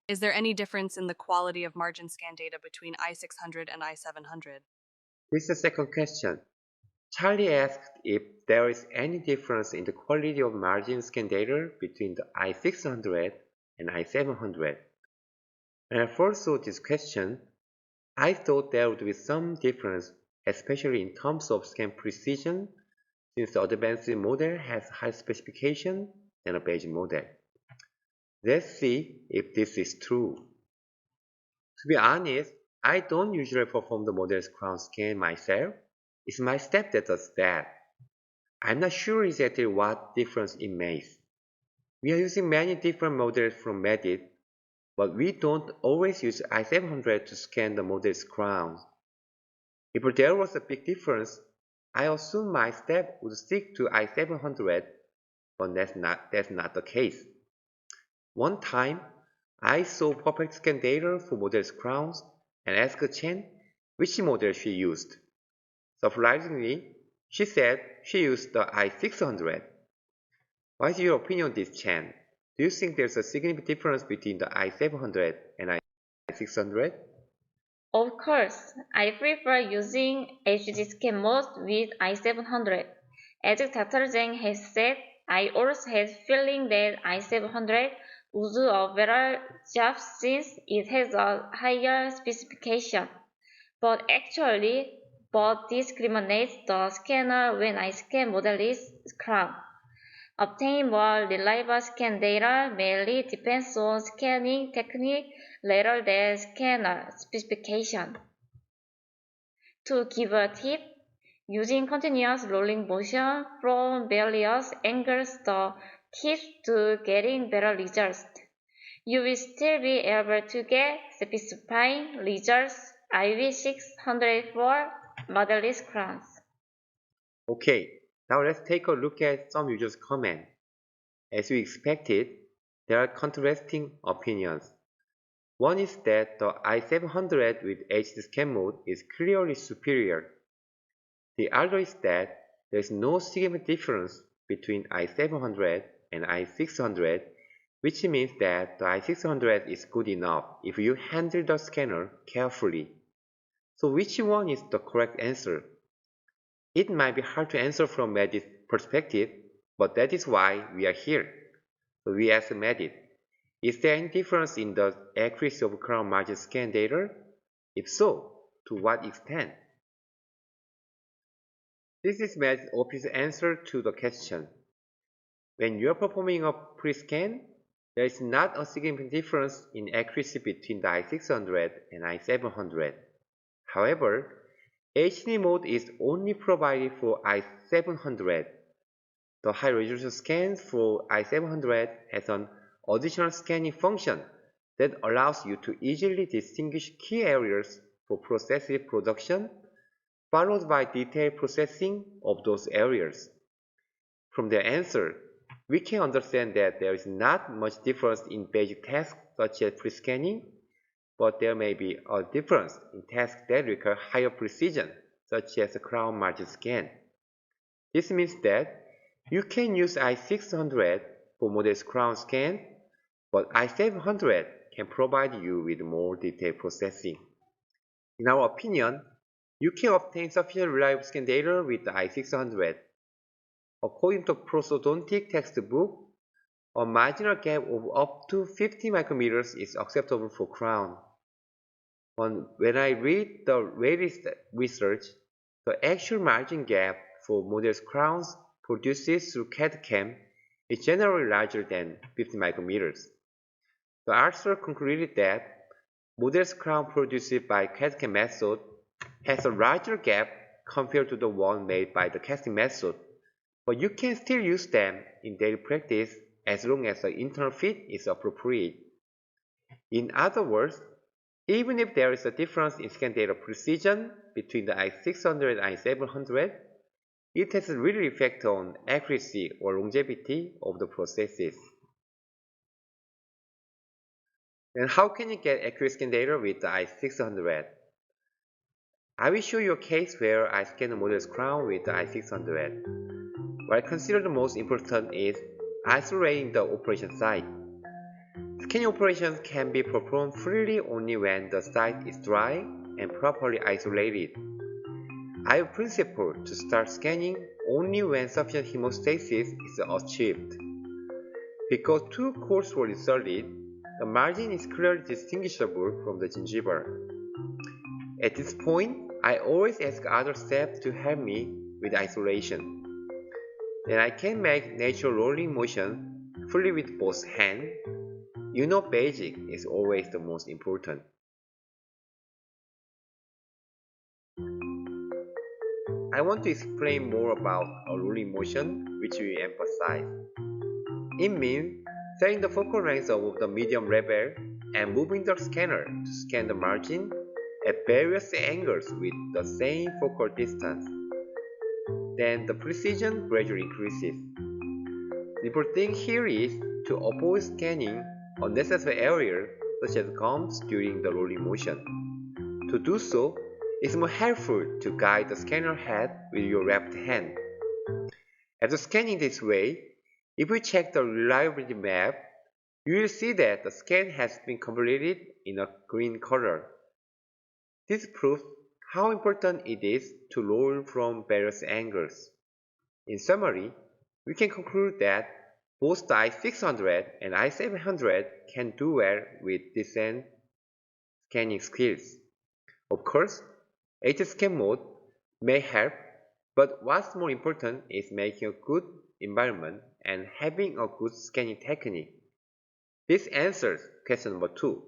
Is there any difference in the quality of margin scan data between i600 and i700? This is the second question. Charlie asked if there is any difference in the quality of margin scan data between the i600 and i700. When I first saw this question, I thought there would be some difference, especially in terms of scan precision, since the advanced model has higher specification than a basic model. Let's see if this is true. To be honest, I don't usually perform the model's crown scan myself. It's my staff that does that. I'm not sure exactly what difference it makes. We are using many different models from Medit, but we don't always use i700 to scan the model's crowns. If there was a big difference, I assume my staff would stick to i700, but that's not the case. One time, I saw perfect scan data for model's crowns and asked Chen which model she used. Surprisingly, she said she used the i600. What is your opinion on this, Chen? Do you think there's a significant difference between the i700 and i600? Of course, I prefer using HD scan mode with i700. As Dr. Zhang has said, I also had feeling that i700 would do a better job since it has a higher specification. But actually, both discriminates the scanner when I scan modellist crown. Obtaining more reliable scan data mainly depends on scanning technique rather than scanner specification. To give a tip, using continuous rolling motion from various angles the key to getting better results. You will still be able to get satisfying results i600 for modellist crowns. Okay, now let's take a look at some users' comments. As we expected, there are contrasting opinions. One is that the i700 with HD scan mode is clearly superior. The other is that there is no significant difference between i700 and i600, which means that the i600 is good enough if you handle the scanner carefully. So which one is the correct answer? It might be hard to answer from Medit's perspective, but that is why we are here. So we asked Medit, is there any difference in the accuracy of crown margin scan data? If so, to what extent? This is Medit's official answer to the question. When you are performing a pre-scan, there is not a significant difference in accuracy between the i600 and i700. However, HD mode is only provided for i700. The high-resolution scan for i700 has an additional scanning function that allows you to easily distinguish key areas for process production, followed by detailed processing of those areas. From their answer, we can understand that there is not much difference in basic tasks such as pre-scanning, but there may be a difference in tasks that require higher precision, such as a crown margin scan. This means that you can use i600 for modest crown scan, but i700 can provide you with more detailed processing. In our opinion, you can obtain sufficient reliable scan data with the i600. According to prosthodontic textbook, a marginal gap of up to 50 micrometers is acceptable for crown. When I read the latest research, the actual margin gap for modest crowns produced through CAD/CAM is generally larger than 50 micrometers. The author concluded that modest crown produced by CAD/CAM method has a larger gap compared to the one made by the casting method, but you can still use them in daily practice as long as the internal fit is appropriate. In other words, even if there is a difference in scan data precision between the i600 and i700, it has little effect on accuracy or longevity of the processes. And how can you get accurate scan data with the i600? I will show you a case where I scan the model's crown with the i600. What I consider the most important is isolating the operation site. Scanning operations can be performed freely only when the site is dry and properly isolated. I have principle to start scanning only when sufficient hemostasis is achieved. Because two cores were inserted, the margin is clearly distinguishable from the gingiva. At this point, I always ask other staff to help me with isolation. Then I can make natural rolling motion fully with both hands. You know, basic is always the most important. I want to explain more about a rolling motion which we emphasize. It means setting the focal length of the medium level and moving the scanner to scan the margin at various angles with the same focal distance. Then the precision gradually increases. The important thing here is to avoid scanning unnecessary areas such as gums during the rolling motion. To do so, it's more helpful to guide the scanner head with your left hand. After scanning this way, if you check the reliability map, you will see that the scan has been completed in a green color. This proves how important it is to roll from various angles. In summary, we can conclude that both the i600 and i700 can do well with decent scanning skills. Of course, HSCAN mode may help, but what's more important is making a good environment and having a good scanning technique. This answers question number 2.